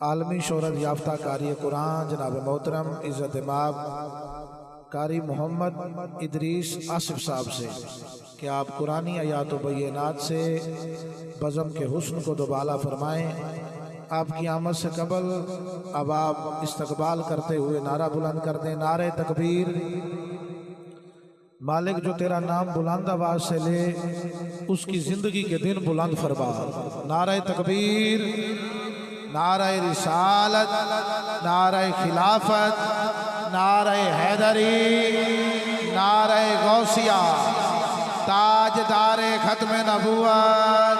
आलमी शोहरत याफ्ता कारी कुरान जनाब मोहतरम इज़्ज़त माब कारी मोहम्मद इदरीस आसिफ साहब से कि आप कुरानी आयात बैनात से बज़म के हुस्न को दोबाला फरमाएँ। आपकी आमद से कबल अब आप इस्तकबाल करते हुए नारा बुलंद कर दें, नारे तकबीर। मालिक जो तेरा नाम बुलंद आवाज से ले उसकी जिंदगी के दिन बुलंद फरमा। नारे तकबीर, नारे रिसालत, नारे खिलाफत, नारे हैदरी, नारे गौसिया, ताजदारे खत्म नबुवत।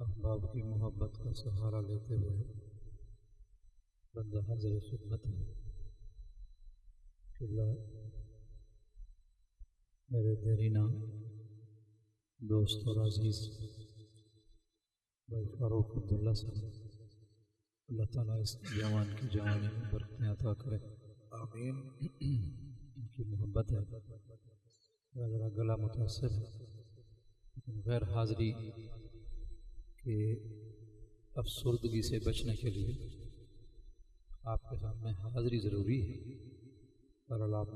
अहबाब की मोहब्बत का सहारा लेते हुए बंदा हाज़िर खिदमत है। मेरे देरीना दोस्त और अजीज़ भाई फ़ारूक अब्दुल्ला साहब, अल्लाह ताला इस जवान की जवानी में बरकतें अता करे, आमीन। इनकी मोहब्बत है, ज़रा गला मुतासिर है, लेकिन गैर हाज़िरी के अफसुर्दगी से बचने के लिए आपके सामने हाज़िरी ज़रूरी है। बहरहाल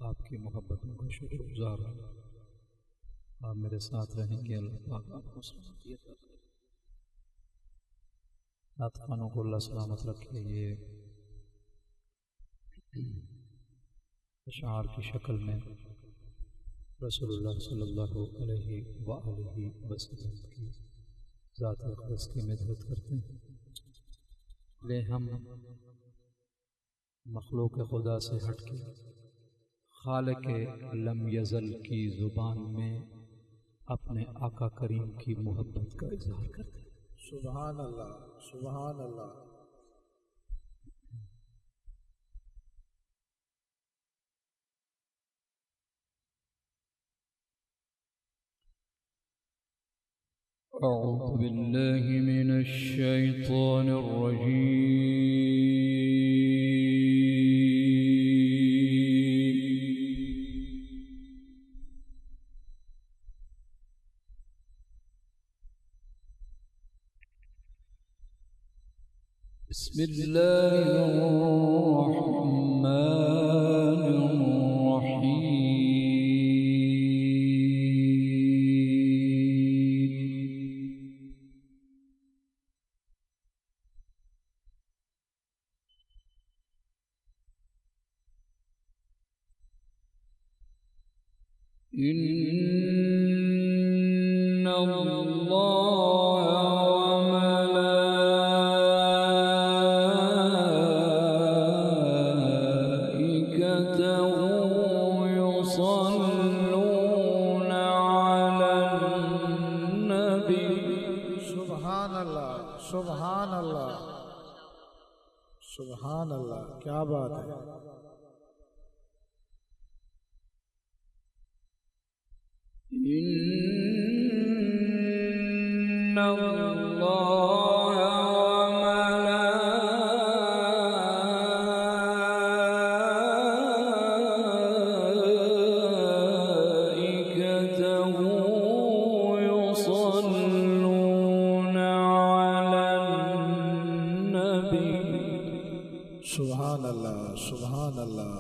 आपकी मोहब्बतों का शुक्रगुज़ार हूँ। आप मेरे साथ रहेंगे, अल्लाह पाक आपको सलामती अता करे। नातखानों को अल्लाह सलामत रखे। ये अशार की शक्ल में रसूलुल्लाह सल्लल्लाहु अलैहि वसल्लम की ज़ात अक़दस की मदद करते हैं। ले हम मखलूक खुदा से हट के खालिक लम यज़ल की ज़ुबान में अपने आका करीम की मोहब्बत का इज़हार करते हैं। सुभान अल्लाह, सुभान अल्लाह। अऊज़ु बिल्लाहि मिनश शैतानिर रजीम। इन्ना सुभान अल्लाह, सुभान अल्लाह। क्या बात है। इन्ना सुभान अल्लाह, सुभान अल्लाह।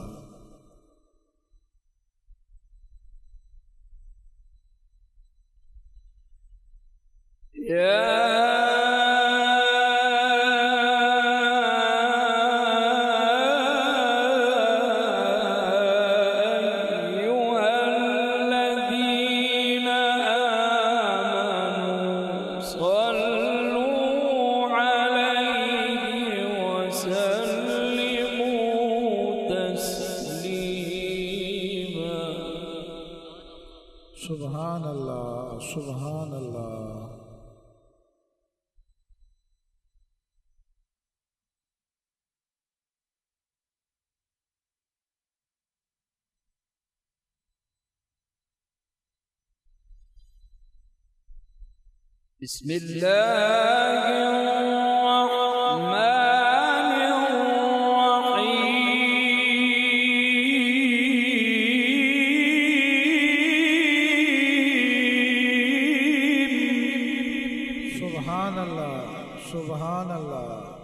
सुभान अल्लाह, सुभान अल्लाह। सुभान अल्लाह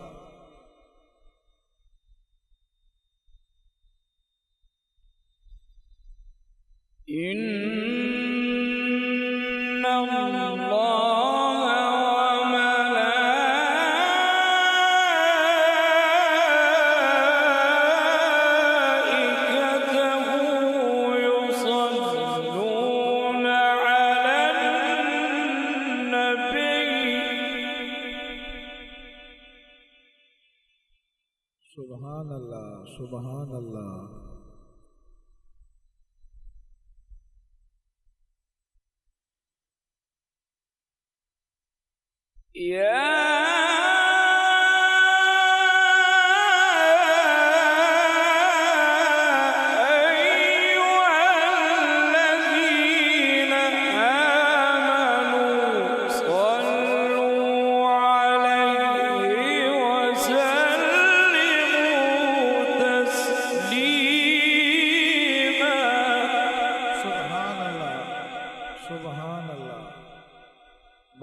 सुभान अल्लाह सुभान अल्लाह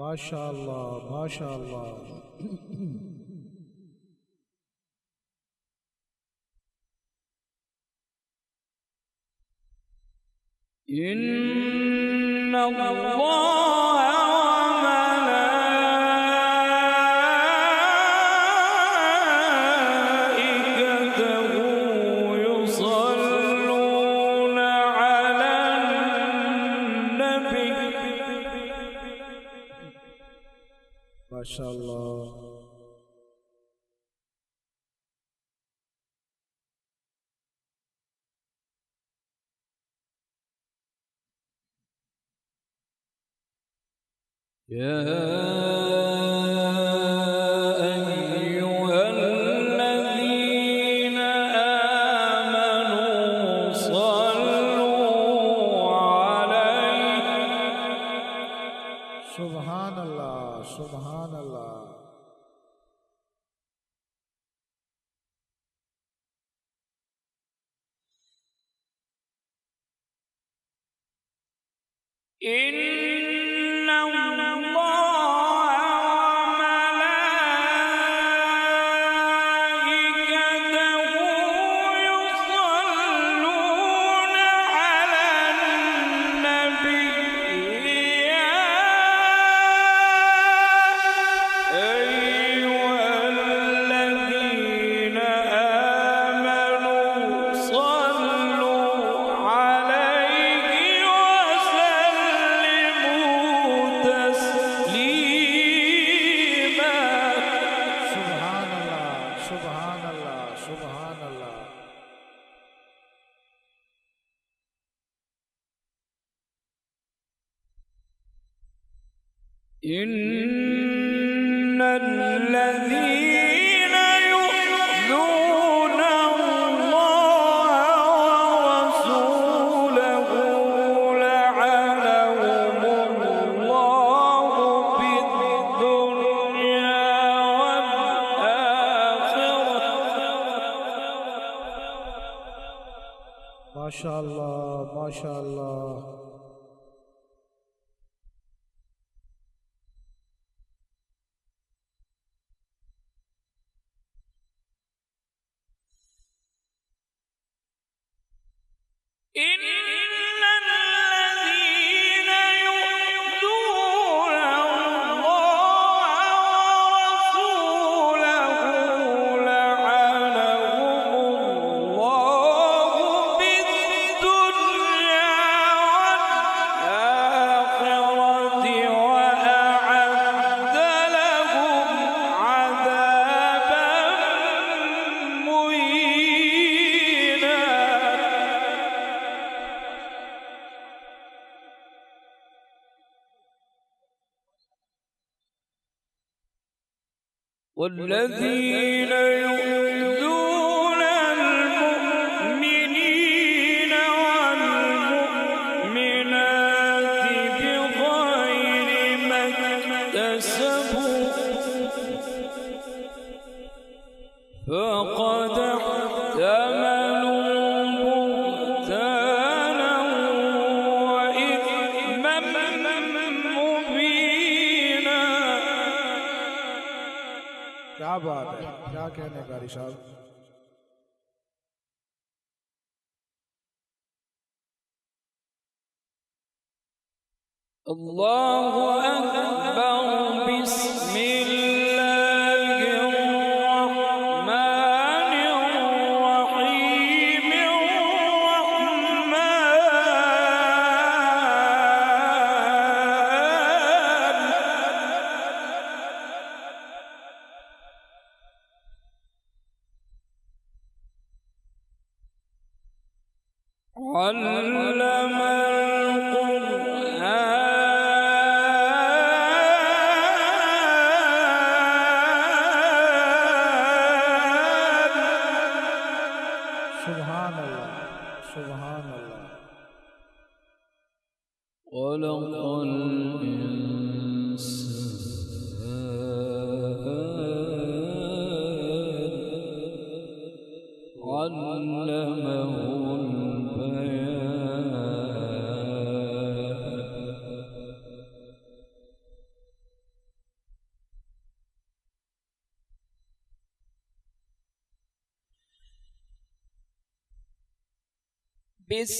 माशाअल्लाह माशाअल्लाह माशाअल्लाह يا أيها الذين آمنوا صلوا عليه सुभान अल्लाह सुभान अल्लाह إن الذين يؤذون الله ورسوله لعنهم الله في الدنيا والآخرة माशाअल्लाह माशाअल्लाह إن الذين يؤذون الله ورسوله لعنهم الله في الدنيا والآخرة وأعد لهم عذابا مهينا والذين يؤذون المؤمنين والمؤمنات بغير ما اكتسبوا فقد احتملوا بهتانا وإثما مبينا क्या कहने कारी साहब? अल्लाहु अकबर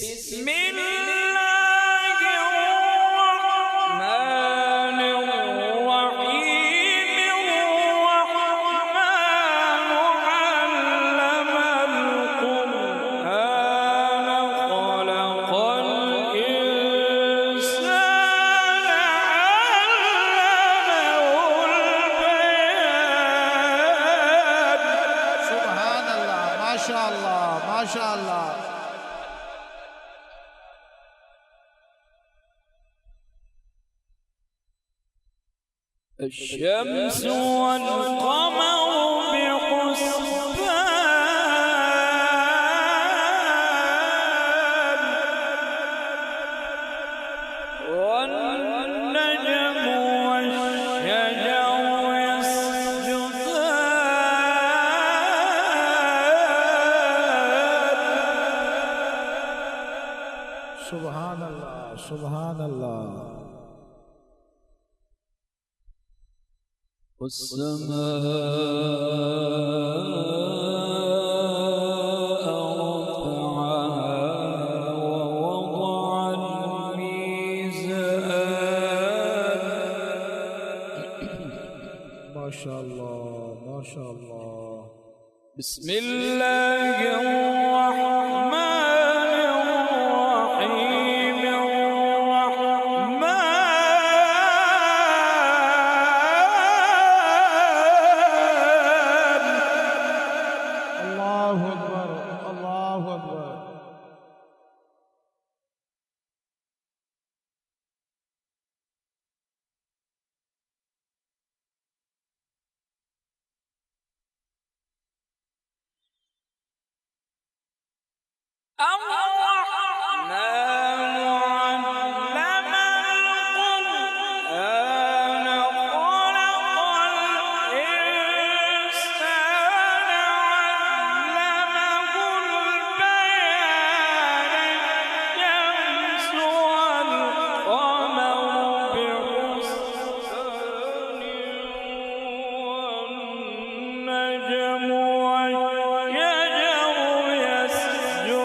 بسم الله الرحمن الرحيم الرحمن علم القرآن خلق الإنسان علمه البيان. سبحان الله، ما شاء الله ما شاء الله. الشمس والقمر بحسبان والنجم والشجر يسجدان. سبحان الله سبحان الله. والسماء رفعها ووضع الميزان. ما شاء الله ما شاء الله. بسم الله الرحمن الرحيم الرحمن الله أكبر الله أكبر. الرحمن علم القرآن خلق الإنسان علمه البيان. الشمس والقمر بحسبان والنجم والشجر يسجدان.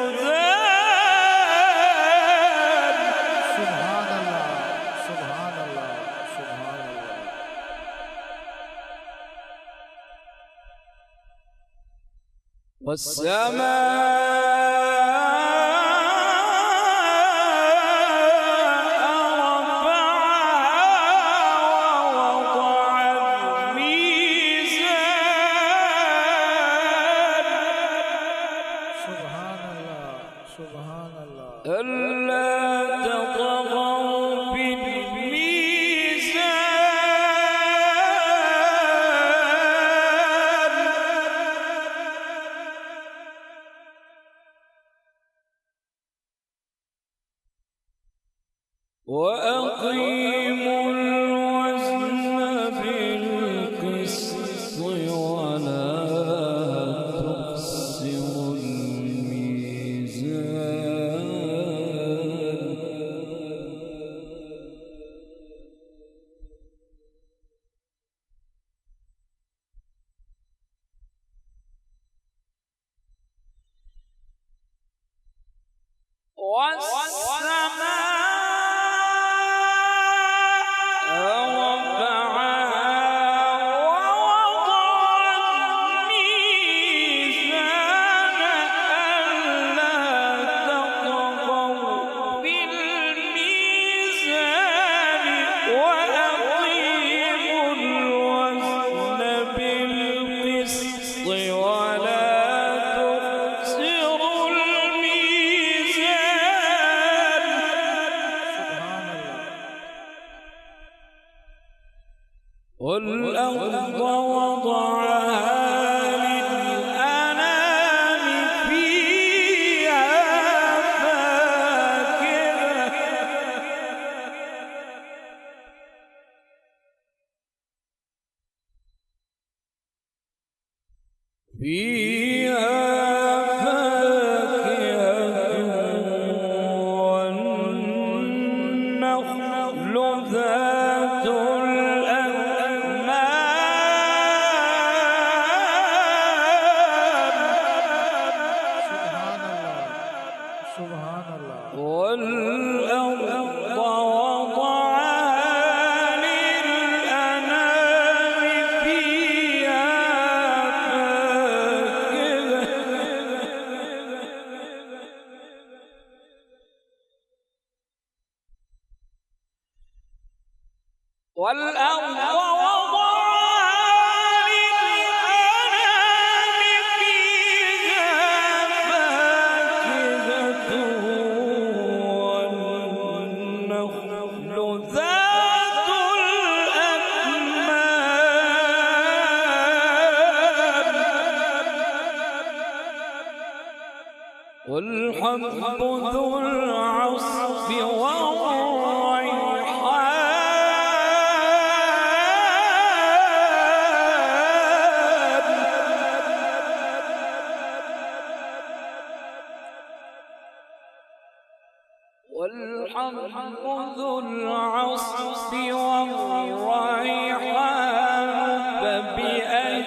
سبحان الله سبحان الله سبحان الله. والسماء رفعها ووضع الميزان. سبحان الله سبحان الله. ألا تطغوا في الميزان. وأقيموا الوزن بالقسط ولا تخسروا الميزان. والأرض وضعها للأنام فيها فاكهة والنخل ذات سبحان الله والأرض وضعها للأنام فيها فاكهة والأرض والحب ذو العصف والحب ذو العصف والريحان فبأي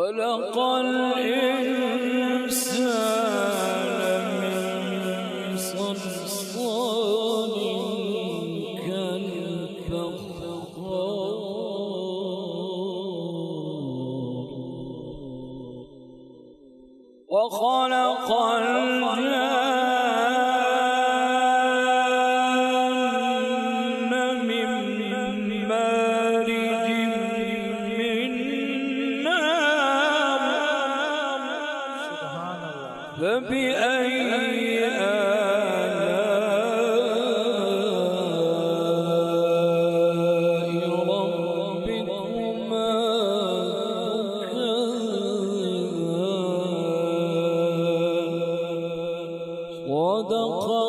خلق الإنسان من صلصال كالفخار وخلق الجان من مارج من نار فبأي آلاء ربكما تكذبان صدق